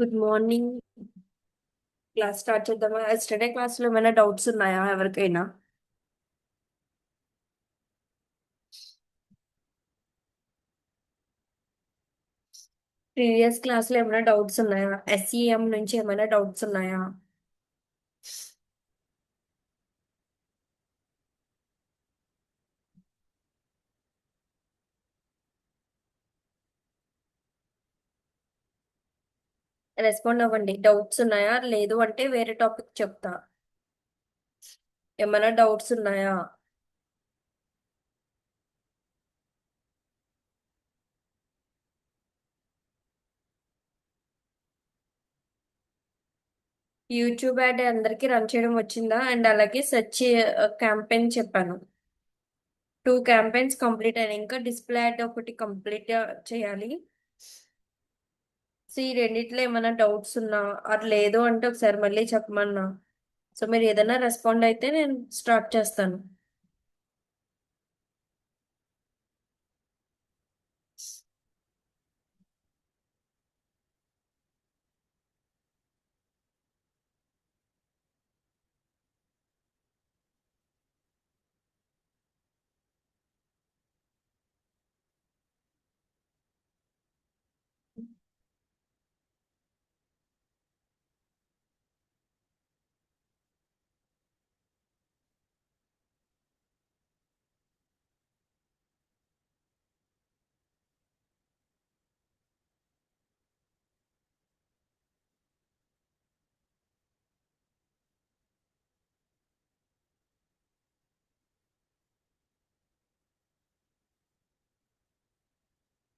Good morning. Class start చేద్దామా? Yesterday క్లాస్లో ఏమైనా డౌట్స్ ఉన్నాయా ఎవరికైనా? ప్రీవియస్ క్లాస్లో ఏమైనా డౌట్స్ ఉన్నాయా? ఎస్ఈఎం నుంచి ఏమైనా డౌట్స్ ఉన్నాయా? రెస్పాండ్ అవ్వండి. డౌట్స్ ఉన్నాయా? లేదు అంటే వేరే టాపిక్ చెప్తా. ఏమైనా డౌట్స్ ఉన్నాయా? యూట్యూబ్ యాడ్ అందరికీ రన్ చేయడం వచ్చిందా? అండ్ అలాగే సెర్చ్ క్యాంపెయిన్ చెప్పాను. 2 క్యాంపెయిన్స్ కంప్లీట్ అయినాయి. ఇంకా డిస్ప్లే యాడ్ ఒకటి కంప్లీట్ చేయాలి. సో ఈ రెండిట్లో ఏమైనా డౌట్స్ ఉన్నా అది లేదు అంటే ఒకసారి మళ్ళీ చెప్పమన్నా. సో మీరు ఏదైనా రెస్పాండ్ అయితే నేను స్టార్ట్ చేస్తాను.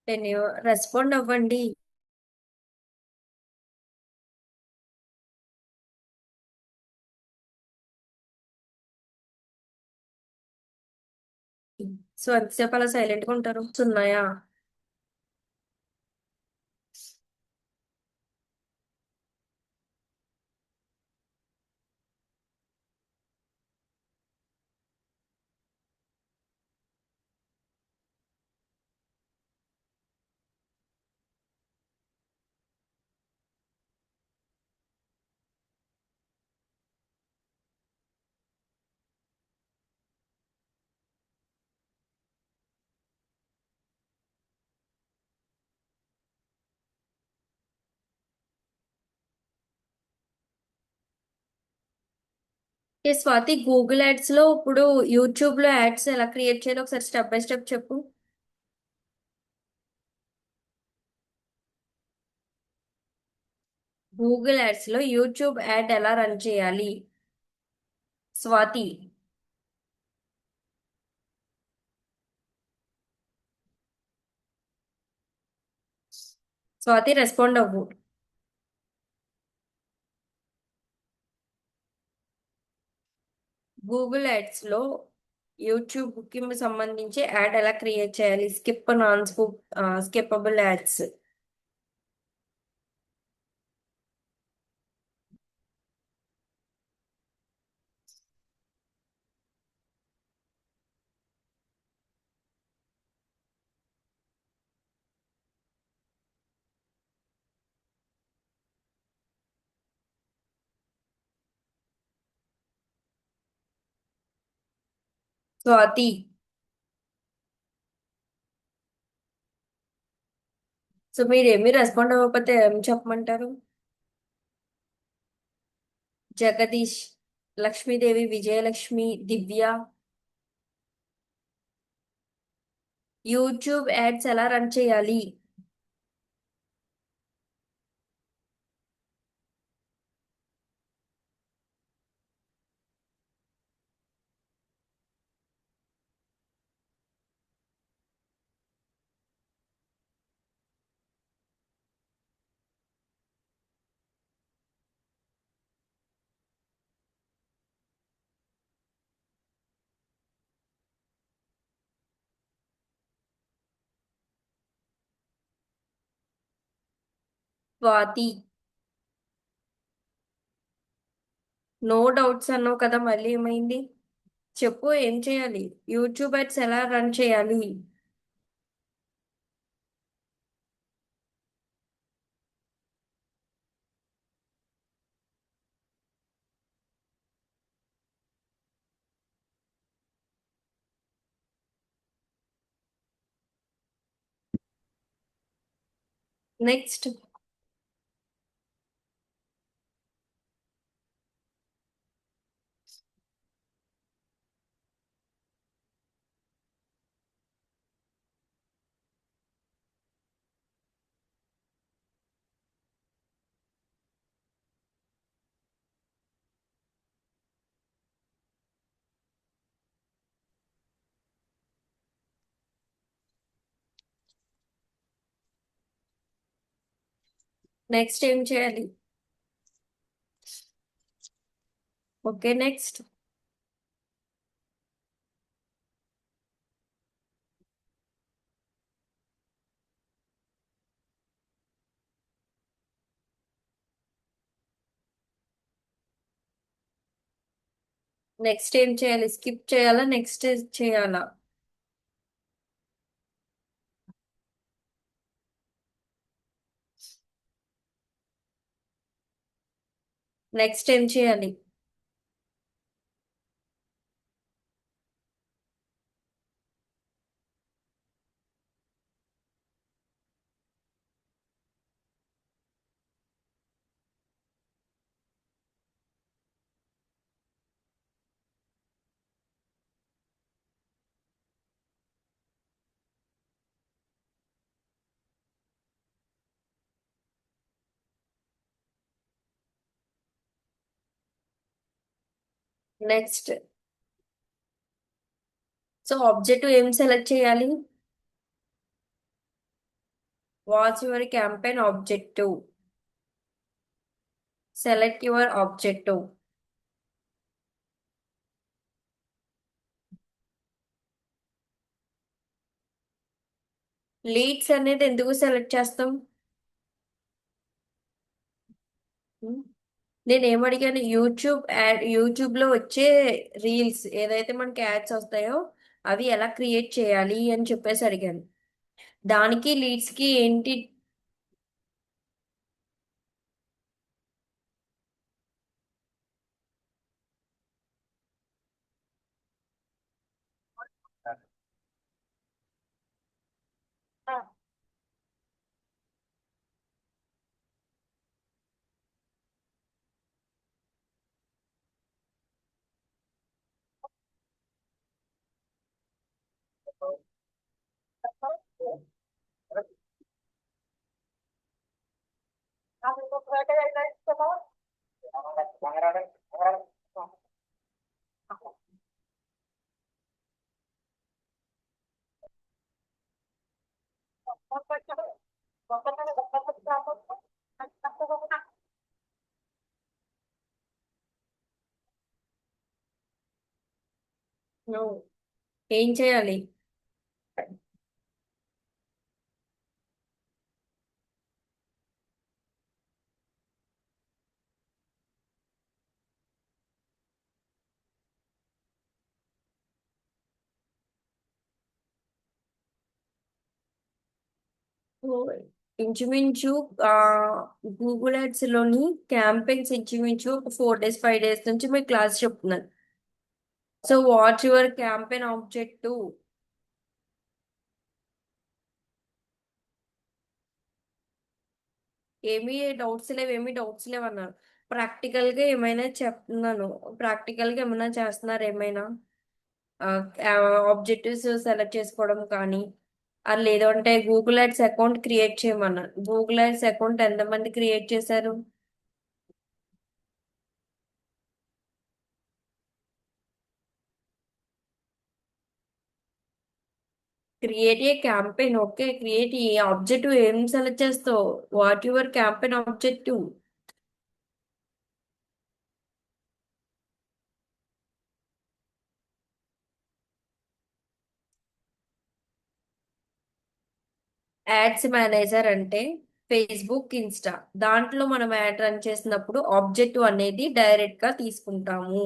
నేను రెస్పాండ్ అవ్వండి. సో ఎంతసేపు అలా సైలెంట్ గా ఉంటారు? ఉన్నాయా? ఏ స్వాతి, గూగుల్ యాడ్స్ లో ఇప్పుడు యూట్యూబ్ లో యాడ్స్ ఎలా క్రియేట్ చేయాలో ఒకసారి స్టెప్ బై స్టెప్ చెప్పు. గూగుల్ యాడ్స్ లో యూట్యూబ్ యాడ్ ఎలా రన్ చేయాలి? స్వాతి. స్వాతి రెస్పాండ్ అవ్వు. గూగుల్ యాడ్స్ లో యూట్యూబ్ కి సంబంధించి యాడ్ ఎలా క్రియేట్ చేయాలి? Skip non skippable ads. Swathi. So మీరేమి రెస్పాండ్ అవ్వకపోతే ఏం చెప్పమంటారు? జగదీష్, లక్ష్మీదేవి, విజయలక్ష్మి, దివ్య. యూట్యూబ్ యాడ్స్ ఎలా రన్ చేయాలి? స్వాతి. నో డౌట్స్ అన్నావు కదా, మళ్ళీ ఏమైంది? చెప్పు, ఏం చేయాలి? యూట్యూబ్ యాడ్స్ ఎలా రన్ చేయాలి? నెక్స్ట్. నెక్స్ట్ ఏం చేయాలి? Okay, next. నెక్స్ట్ ఏం చేయాలి? స్కిప్ చేయాలా, నెక్స్ట్ చేయాలా? నెక్స్ట్ ఏం చేయాలి? నెక్స్ట్. సో ఆబ్జెక్టివ్ ఏం సెలెక్ట్ చేయాలి? What's your campaign objective? Select your objective. Leads అనేది ఎందుకు సెలెక్ట్ చేస్తాం? నేను ఏమడిగాను? యూట్యూబ్ యాడ్, యూట్యూబ్ లో వచ్చే రీల్స్ ఏదైతే మనకి యాడ్స్ వస్తాయో అవి ఎలా క్రియేట్ చేయాలి అని చెప్పేసి అడిగాను. దానికి లీడ్స్ కి ఏంటి? No. ఏం చేయాలి? ఇంచుమించు ఆ గూగుల్ యాడ్స్ లోని క్యాంపెయిన్స్ ఇంచుమించు ఒక 4 days 5 days నుంచి మీరు క్లాస్ చెప్తున్నారు. So what your campaign objective? ఏమీ డౌట్స్ లేవు అన్నారు. ప్రాక్టికల్ గా ఏమైనా చెప్తున్నాను. ప్రాక్టికల్ గా ఏమైనా చేస్తున్నారు ఏమైనా? ఆబ్జెక్టివ్స్ సెలెక్ట్ చేసుకోవడం కానీ, అది లేదు అంటే గూగుల్ యాడ్స్ అకౌంట్ క్రియేట్ చేయమన్నారు. గూగుల్ యాడ్స్ అకౌంట్ ఎంతమంది క్రియేట్ చేశారు? Create a campaign. Okay, create a objective ఏం సెలెక్ట్ చేస్తావు? What your campaign objective? Ads manager అంటే ఫేస్బుక్, ఇన్స్టా, దాంట్లో మనం యాడ్ రన్ చేసినప్పుడు ఆబ్జెక్టివ్ అనేది డైరెక్ట్ గా తీసుకుంటాము.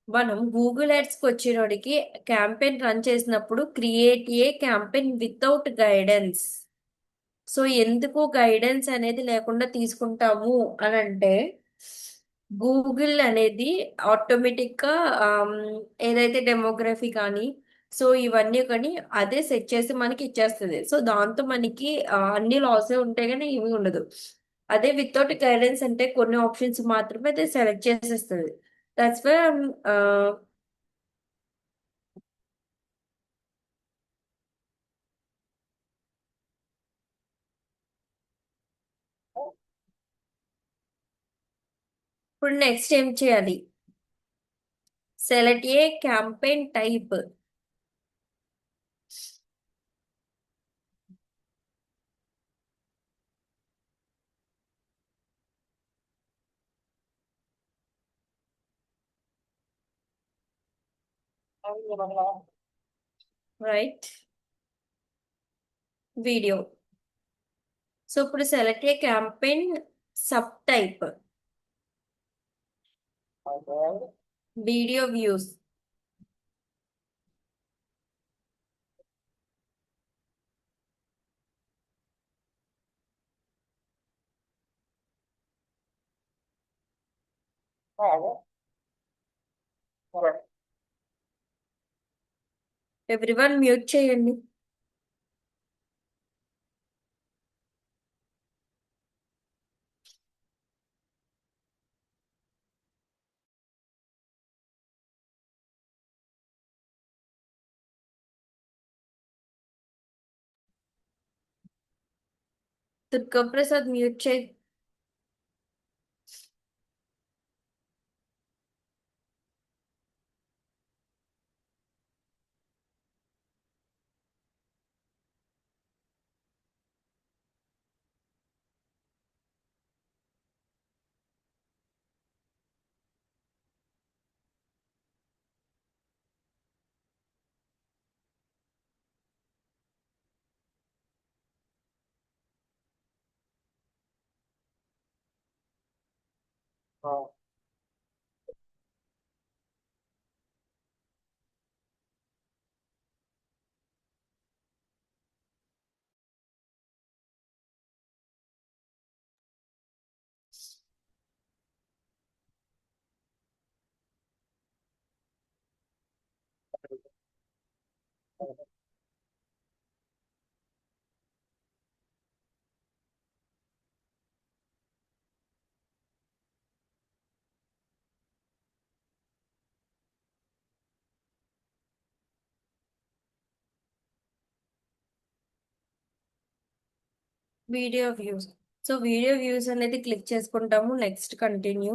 మనం గూగుల్ యాడ్స్ కి వచ్చేటోడికి క్యాంపెయిన్ రన్ చేసినప్పుడు create a campaign without guidance. So ఎందుకు గైడెన్స్ అనేది లేకుండా తీసుకుంటాము అని అంటే, గూగుల్ అనేది ఆటోమేటిక్ గా ఏదైతే డెమోగ్రఫీ కానీ సో ఇవన్నీ కానీ అదే సెట్ చేసి మనకి ఇచ్చేస్తుంది. సో దాంతో మనకి అన్ని లాసే ఉంటాయి కానీ ఏమీ ఉండదు. అదే వితౌట్ గైడెన్స్ అంటే కొన్ని ఆప్షన్స్ మాత్రమే అది సెలెక్ట్ చేసేస్తుంది. దట్స్ వై ఇప్పుడు నెక్స్ట్ ఏం చేయాలి? Select a campaign type. Right. Video. So ఇప్పుడు select a campaign sub type. Video views. Everyone mute చేయండి. దుర్గా ప్రసాద్ మ్యూట్ చేయి. Video views. So video views అనేది క్లిక్ చేసుకుంటాము. Next continue.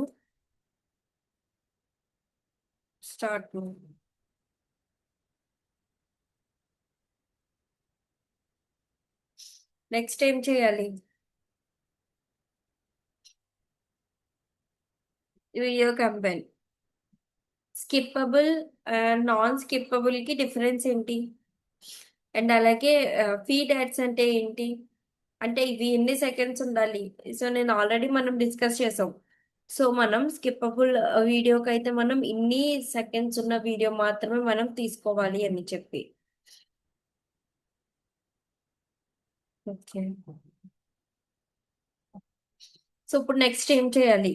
స్టార్ట్. నెక్స్ట్ ఏం చేయాలి? Video campaign. Skippable and non skippable కి difference ఏంటి? And అలాగే ఫీడ్ యాడ్స్ అంటే ఏంటి? అంటే ఇవి ఎన్ని సెకండ్స్ ఉండాలి? సో నేను ఆల్రెడీ మనం డిస్కస్ చేసాం. సో మనం స్కిప్పబుల్ వీడియోకి అయితే మనం ఇన్ని సెకండ్స్ ఉన్న వీడియో మాత్రమే మనం తీసుకోవాలి అని చెప్పి. ఓకే. సో ఇప్పుడు నెక్స్ట్ ఏం చేయాలి?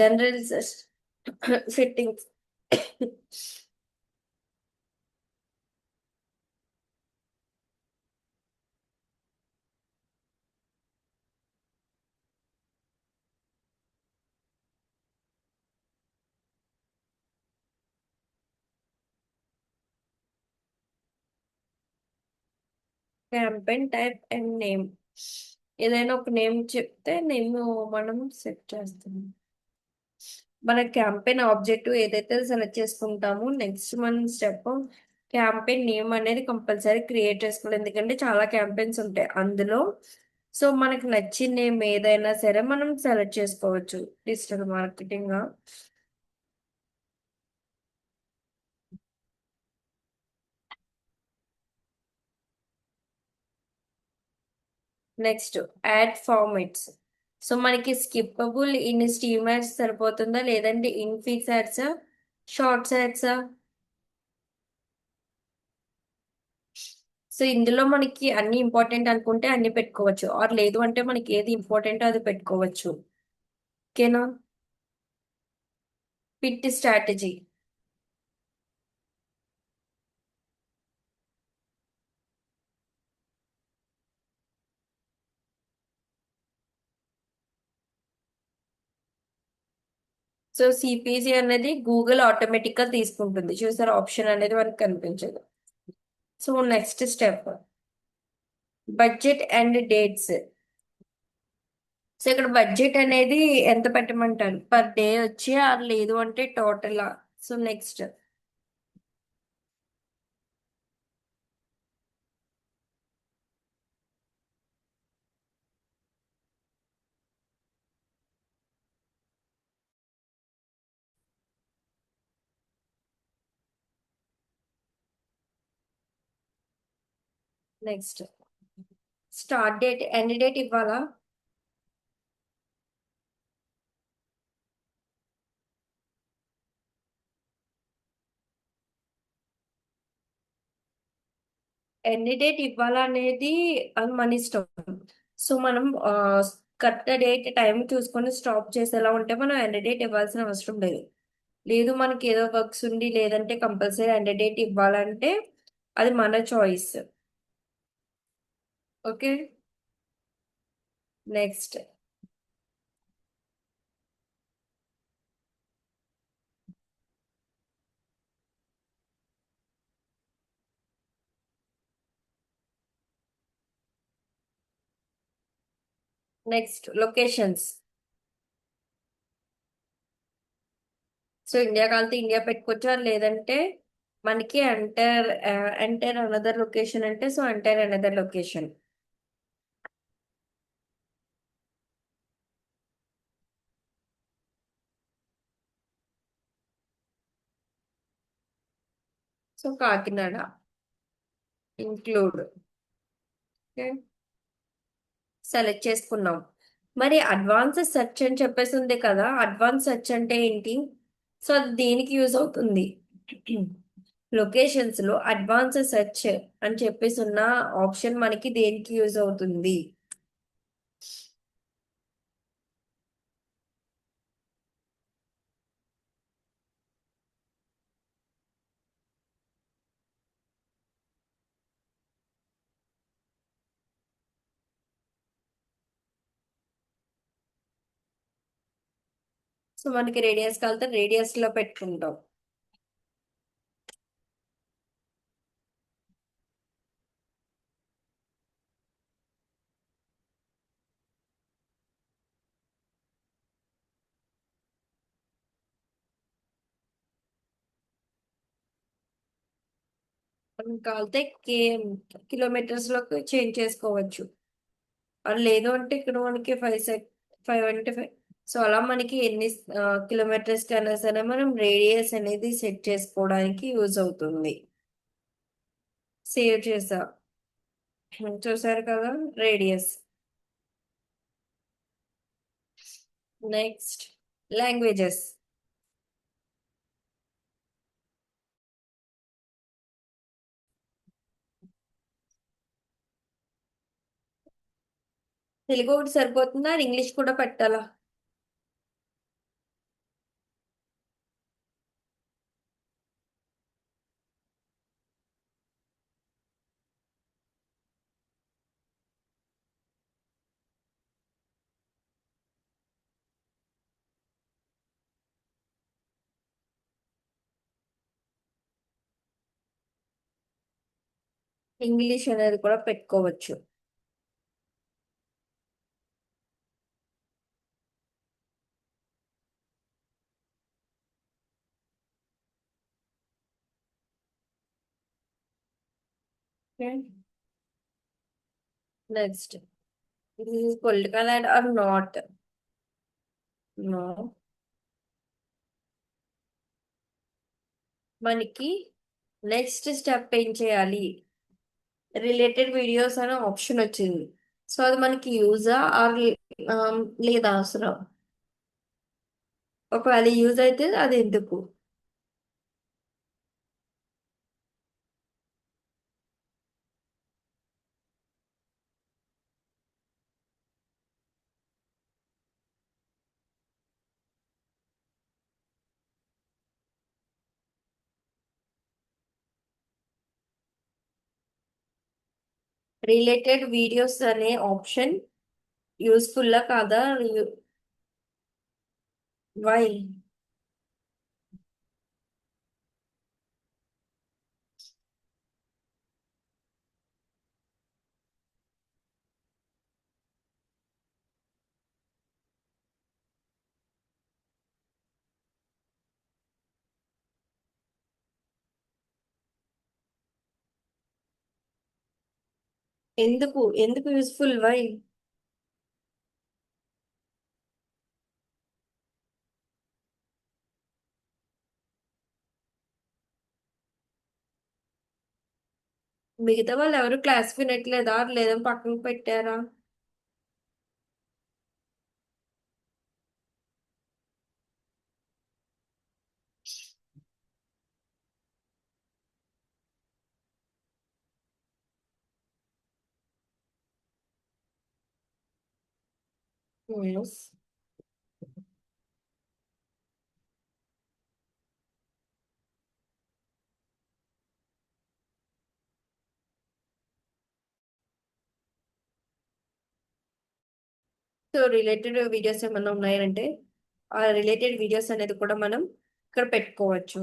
General settings. Campaign type and name. ఏదైనా ఒక నేమ్ చెప్తే నేమ్ మనం సెట్ చేస్తాం. మన క్యాంపెయిన్ ఆబ్జెక్టివ్ ఏదైతే సెలెక్ట్ చేసుకుంటామో నెక్స్ట్ మన స్టెప్ క్యాంపెయిన్ నేమ్ అనేది కంపల్సరీ క్రియేట్ చేసుకోవాలి. ఎందుకంటే చాలా క్యాంపెయిన్స్ ఉంటాయి అందులో. సో మనకు నచ్చిన నేమ్ ఏదైనా సరే మనం సెలెక్ట్ చేసుకోవచ్చు. Digital marketing. Next add formats. So మనకి స్కిప్పబుల్ ఇన్ స్టీమర్స్ సరిపోతుందా లేదంటే ఇన్ఫిక్స్ యాడ్సా, షార్ట్స్ యాడ్సా? సో ఇందులో మనకి అన్ని ఇంపార్టెంట్ అనుకుంటే అన్ని పెట్టుకోవచ్చు, ఆర్ లేదు అంటే మనకి ఏది ఇంపార్టెంట్ అది పెట్టుకోవచ్చు. ఓకేనా? Bid strategy. సో సిపిసి అనేది గూగుల్ ఆటోమేటిక్ గా తీసుకుంటుంది, చూసారు ఆప్షన్ అనేది మనకు కనిపించదు. So next step budget and dates. So ఇక్కడ బడ్జెట్ అనేది ఎంత పెట్టమంటారు, పర్ డే వచ్చి అది లేదు అంటే total. So next next start date end date ఇవ్వాలా? ఎండ్ డేట్ ఇవ్వాలా అనేది అది మన ఇష్టం. సో మనం కరెక్ట్ డేట్ టైం చూసుకొని స్టాప్ చేసేలా ఉంటే మనం ఎండ్ డేట్ ఇవ్వాల్సిన అవసరం లేదు. లేదు మనకి ఏదో వర్క్స్ ఉండి లేదంటే కంపల్సరీ ఎండ్ డేట్ ఇవ్వాలంటే అది మన choice. Okay. Next next locations. So India కలితే ఇండియా పెట్టుకోవచ్చు, లేదంటే మనకి ఎంటర్ ఎంటర్ అనదర్ లొకేషన్ అంటే so enter another location. So Kakinada include. Select చేసుకున్నాం. మరి అడ్వాన్స్ సెర్చ్ అని చెప్పేసి ఉంది కదా, అడ్వాన్స్ సెర్చ్ అంటే ఏంటి? సో అది దేనికి యూజ్ అవుతుంది? లొకేషన్స్ లో అడ్వాన్స్ సెర్చ్ అని చెప్పేసి ఉన్న ఆప్షన్ మనకి దేనికి యూజ్ అవుతుంది? సో మనకి రేడియస్ కలితే రేడియస్ లో పెట్టుకుంటాం. మనం కాలితే కిలోమీటర్స్ లోకి చేంజ్ చేసుకోవచ్చు. అది లేదు అంటే ఇక్కడ మనకి 5 అంటే 5. సో అలా మనకి ఎన్ని కిలోమీటర్స్ కన్నా సరే మనం రేడియస్ అనేది సెట్ చేసుకోవడానికి యూజ్ అవుతుంది. సేవ్ చేసా. చూసారు కదా రేడియస్. Next languages. తెలుగు ఒకటి సరిపోతుందా, ఇంగ్లీష్ కూడా పెట్టాలా? ఇంగ్లీష్ అనేది కూడా పెట్టుకోవచ్చు. Next this is political and or not. No. మనకి నెక్స్ట్ స్టెప్ ఏం చేయాలి? రిలేటెడ్ వీడియోస్ అనే ఆప్షన్ వచ్చింది. సో అది మనకి యూజా ఆర్ లేదా అవసరం? ఒకవేళ యూజ్ అయితే అది ఎందుకు? రిలేటెడ్ వీడియోస్ అనే ఆప్షన్ యూస్ఫుల్ కాదా? వై? ఎందుకు ఎందుకు యూస్ఫుల్ వై? మిగతా వాళ్ళు ఎవరు క్లాస్ వినట్లేదా లేదా పక్కన పెట్టారా? Yes. సో రిలేటెడ్ వీడియోస్ ఏమైనా ఉన్నాయంటే ఆ రిలేటెడ్ వీడియోస్ అనేది కూడా మనం ఇక్కడ పెట్టుకోవచ్చు.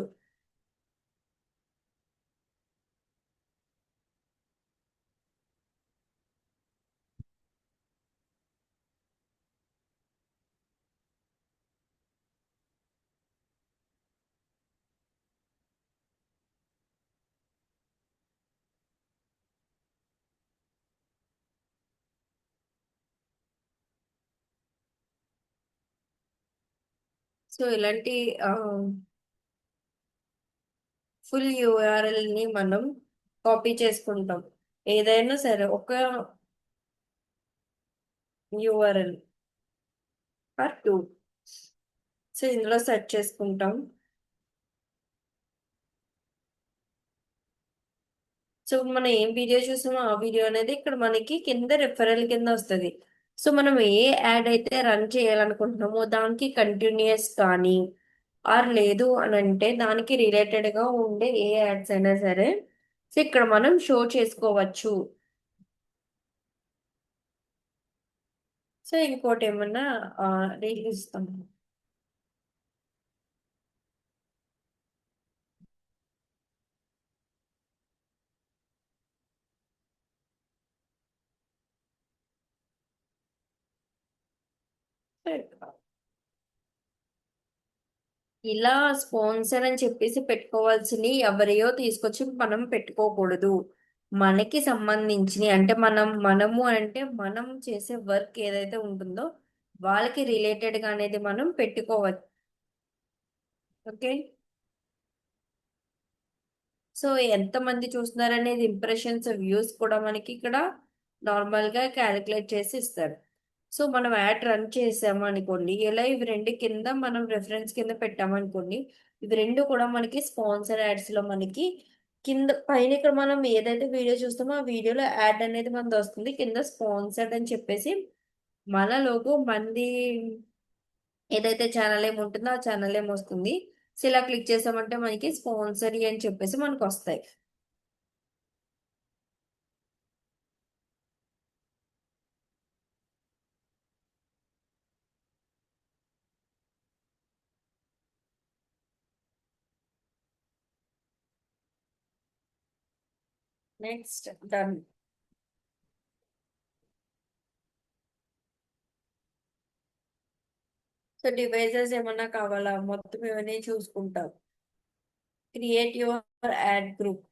సో ఇలాంటి ఫుల్ యూఆర్ఎల్ ని మనం కాపీ చేసుకుంటాం. ఏదైనా సరే ఒక యూఆర్ఎల్ ఆర్ టూ. సో ఇందులో సెర్చ్ చేసుకుంటాం. సో మనం ఏం వీడియో చూసామో ఆ వీడియో అనేది ఇక్కడ మనకి కింద రెఫరల్ కింద వస్తుంది. సో మనం ఏ యాడ్ అయితే రన్ చేయాలనుకుంటున్నామో దానికి కంటిన్యూస్ కానీ ఆర్ లేదు అని అంటే దానికి రిలేటెడ్ గా ఉండే ఏ యాడ్స్ అయినా సరే సో ఇక్కడ మనం షో చేసుకోవచ్చు. సో ఇంకోటి ఏమన్నా రీల్ ఇస్తాం. ఇలా స్పాన్సర్ అని చెప్పేసి పెట్టుకోవాల్సింది ఎవరియో తీసుకొచ్చి మనం పెట్టుకోకూడదు. మనకి సంబంధించి అంటే మనము అంటే మనం చేసే వర్క్ ఏదైతే ఉంటుందో వాళ్ళకి రిలేటెడ్ గా అనేది మనం పెట్టుకోవచ్చు. ఓకే. సో ఎంతమంది చూస్తున్నారు అనేది ఇంప్రెషన్స్ వ్యూస్ కూడా మనకి ఇక్కడ నార్మల్ గా క్యాలిక్యులేట్ చేసి ఇస్తారు. సో మనం యాడ్ రన్ చేసాము అనుకోండి, ఇలా ఇవి రెండు కింద మనం రెఫరెన్స్ కింద పెట్టామనుకోండి, ఇవి రెండు కూడా మనకి స్పాన్సర్ యాడ్స్ లో మనకి కింద పైన ఇక్కడ మనం ఏదైతే వీడియో చూస్తామో ఆ వీడియోలో యాడ్ అనేది మనది వస్తుంది, కింద స్పాన్సర్డ్ అని చెప్పేసి మన లోగో మంది ఏదైతే ఛానల్ ఏమి ఉంటుందో ఆ ఛానల్ ఏమి వస్తుంది. సో ఇలా క్లిక్ చేసామంటే మనకి స్పాన్సరీ అని చెప్పేసి మనకు వస్తాయి. Next done. సో డివైజెస్ ఏమన్నా కావాలా మొత్తం ఇవన్నీ చూసుకుంటాం. Create your add group.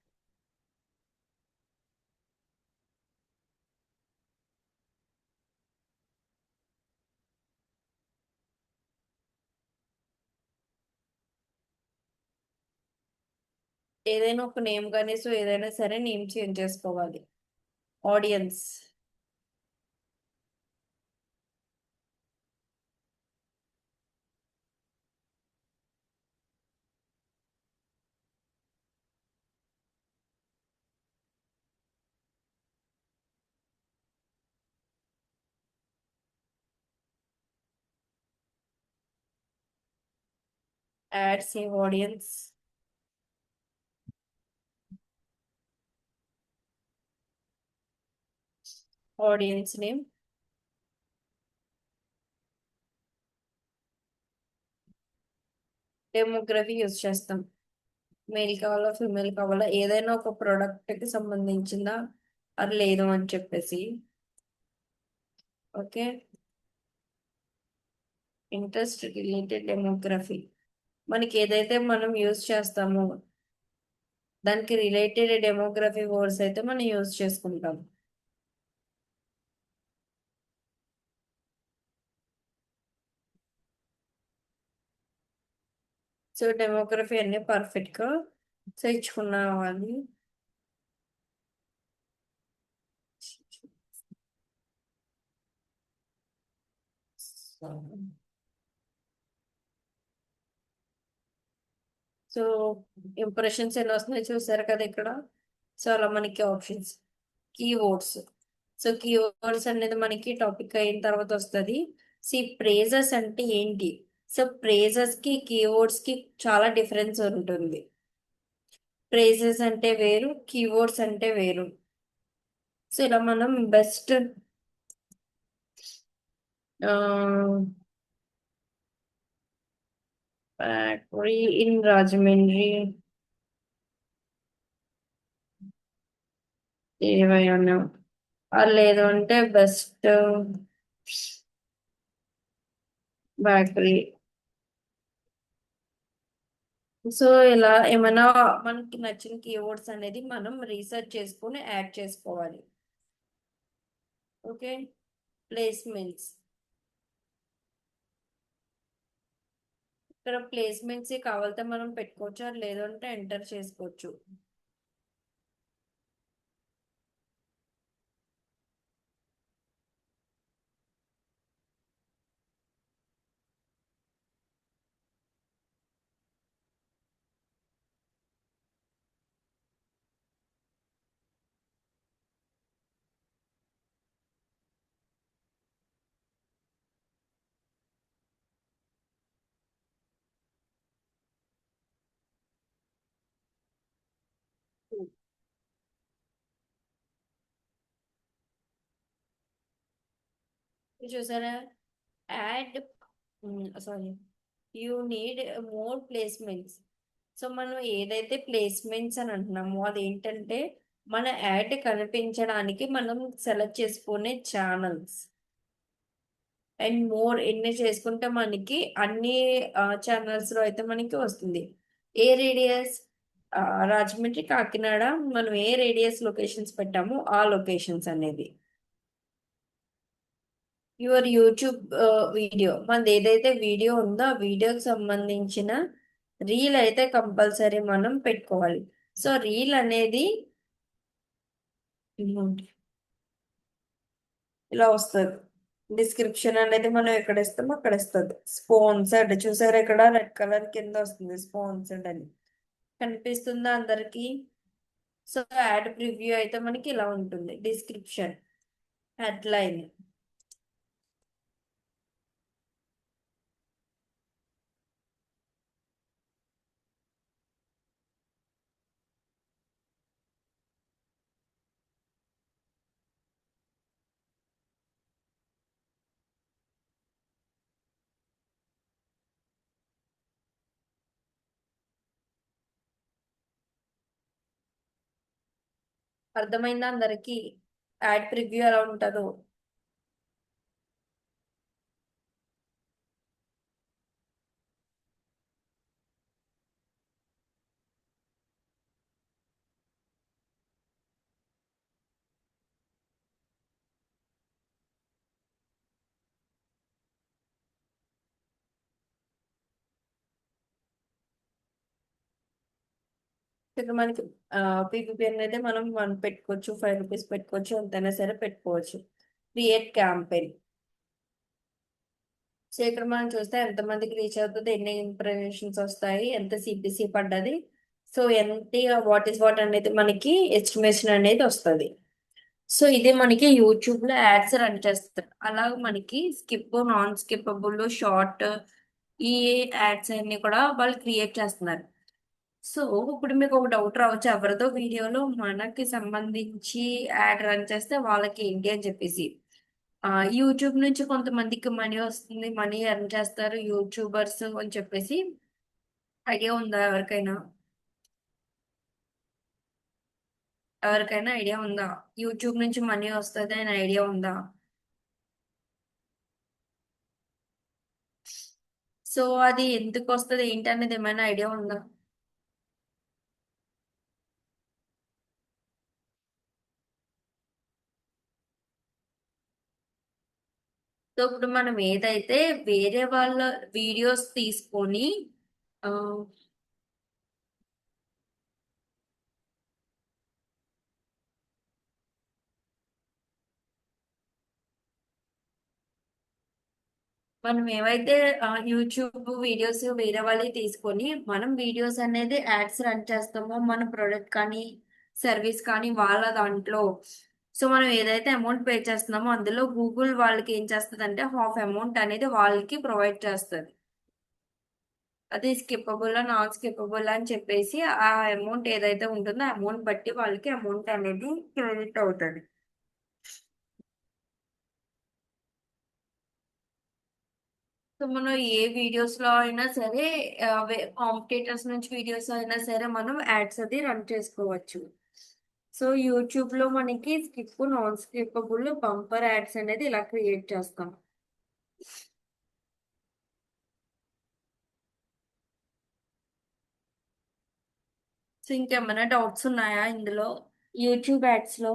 ఏదైనా ఒక నేమ్ కానీ సో ఏదైనా సరే నేమ్ చేంజ్ చేసుకోవాలి. Audience. Add save audience. Audience name. Demography use చేస్తాం. మేల్ కావాలా ఫిమేల్ కావాలా ఏదైనా ఒక ప్రోడక్ట్ కి సంబంధించిందా అది లేదు అని చెప్పేసి. ఓకే. ఇంట్రెస్ట్ రిలేటెడ్ డెమోగ్రఫీ మనకి ఏదైతే మనం యూజ్ చేస్తామో దానికి రిలేటెడ్ డెమోగ్రఫీ వర్డ్స్ అయితే మనం యూజ్ చేసుకుంటాం. సో డెమోగ్రఫీ అన్ని పర్ఫెక్ట్ గా సో ఇచ్చుకున్నావాలి. సో ఇంప్రెషన్స్ ఎన్ని వస్తున్నాయి చూసారు కదా ఇక్కడ. సో అలా మనకి ఆప్షన్స్, కీవర్డ్స్. సో కీవర్డ్స్ అనేది మనకి టాపిక్ అయిన తర్వాత వస్తుంది. సి ప్రేజెస్ అంటే ఏంటి? సో ప్రేజెస్ కి కీవర్డ్స్ కి చాలా డిఫరెన్స్ ఉంటుంది. ప్రేజెస్ అంటే వేరు, కీవర్డ్స్ అంటే వేరు. సో ఇలా మనం బెస్ట్ ఫ్యాక్టరీ ఇన్ రాజమండ్రి ఏవైనా లేదు అంటే బెస్ట్ బేకరీ. సో ఇలా ఏమైనా మనకి నచ్చిన కీవర్డ్స్ అనేది మనం రీసెర్చ్ చేసుకొని యాడ్ చేసుకోవాలి. ఓకే. ప్లేస్మెంట్స్. ఇక్కడ ప్లేస్మెంట్స్ కావాలితే మనం పెట్టుకోవచ్చు, అది లేదంటే ఎంటర్ చేసుకోవచ్చు. ఇది చూసారా? Add, sorry, you need more placements. So మనం ఏదైతే ప్లేస్మెంట్స్ అని అంటున్నామో అదేంటంటే మన యాడ్ కనిపించడానికి మనం సెలెక్ట్ చేసుకునే ఛానల్స్. అండ్ మోర్ ఎన్ని చేసుకుంటే మనకి అన్ని ఛానల్స్ లో అయితే మనకి వస్తుంది. ఏ రేడియస్? రాజమండ్రి, కాకినాడ. మనం ఏ రేడియస్ లొకేషన్స్ పెట్టామో ఆ లొకేషన్స్ అనేది. యువర్ యూట్యూబ్ వీడియో, మనది ఏదైతే వీడియో ఉందో ఆ వీడియోకి సంబంధించిన రీల్ అయితే కంపల్సరీ మనం పెట్టుకోవాలి. సో రీల్ అనేది ఇలా వస్తుంది. డిస్క్రిప్షన్ అనేది మనం ఎక్కడ ఇస్తామో అక్కడ ఇస్తుంది. స్పాన్సర్డ్ చూసారు ఇక్కడ రెడ్ కలర్ కింద వస్తుంది స్పాన్సర్డ్ అని. కనిపిస్తుందా అందరికి? సో యాడ్ ప్రివ్యూ అయితే మనకి ఇలా ఉంటుంది. Description, headline. అర్థమైందా అందరికి యాడ్ ప్రివ్యూ ఎలా ఉంటుందో? ఇక్కడ మనకి పీపీపీ అనేది మనం పెట్టుకోవచ్చు, ₹5 పెట్టుకోవచ్చు, ఎంతైనా సరే పెట్టుకోవచ్చు. Create campaign. సో ఇక్కడ మనం చూస్తే ఎంత మందికి రీచ్ అవుతుంది, ఎన్ని ఇంప్రెషన్స్ వస్తాయి, ఎంత సిపిసి పడ్డది. సో ఎంత వాట్ ఈస్ వాట్ అనేది మనకి ఎస్టిమేషన్ అనేది వస్తుంది. సో ఇది మనకి యూట్యూబ్ లో యాడ్స్ రన్ చేస్తారు. అలా మనకి స్కిప్, నాన్ స్కిప్పబుల్, షార్ట్, ఈ యాడ్స్ అన్ని కూడా వాళ్ళు క్రియేట్ చేస్తున్నారు. సో ఇప్పుడు మీకు ఒక డౌట్ రావచ్చు, ఎవరిదో వీడియోలో మనకి సంబంధించి యాడ్ రన్ చేస్తే వాళ్ళకి ఏంటి అని చెప్పేసి. యూట్యూబ్ నుంచి కొంతమందికి మనీ వస్తుంది, మనీ ఎర్న్ చేస్తారు యూట్యూబర్స్ అని చెప్పేసి ఐడియా ఉందా ఎవరికైనా? ఎవరికైనా ఐడియా ఉందా యూట్యూబ్ నుంచి మనీ వస్తుంది అని ఐడియా ఉందా? సో అది ఎందుకు వస్తుంది ఏంటి అనేది ఏమైనా ఐడియా ఉందా? సో ఇప్పుడు మనం ఏదైతే వేరే వాళ్ళ వీడియోస్ తీసుకొని ఆ, మనం ఏవైతే యూట్యూబ్ వీడియోస్ వేరే వాళ్ళవి తీసుకొని మనం వీడియోస్ అనేది యాడ్స్ రన్ చేస్తామో మన ప్రొడక్ట్ కానీ సర్వీస్ కానీ వాళ్ళ దాంట్లో, సో మనం ఏదైతే అమౌంట్ పే చేస్తున్నామో అందులో గూగుల్ వాళ్ళకి ఏం చేస్తుంది అంటే హాఫ్ అమౌంట్ అనేది వాళ్ళకి ప్రొవైడ్ చేస్తుంది. అది స్కిప్పబుల్ నాన్ స్కిప్పబుల్ అని చెప్పేసి ఆ అమౌంట్ ఏదైతే ఉంటుందో ఆ అమౌంట్ బట్టి వాళ్ళకి అమౌంట్ అనేది క్రెడిట్ అవుతుంది. సో మనం ఏ వీడియోస్ లో అయినా సరే, కాంపిటేటర్స్ నుంచి వీడియోస్ అయినా సరే మనం యాడ్స్ అది రన్ చేసుకోవచ్చు. సో యూట్యూబ్ లో మనకి skip non skippable bumper ads అనేది ఇలా క్రియేట్ చేస్తాం. సో ఇంకేమైనా డౌట్స్ ఉన్నాయా ఇందులో యూట్యూబ్ యాడ్స్ లో?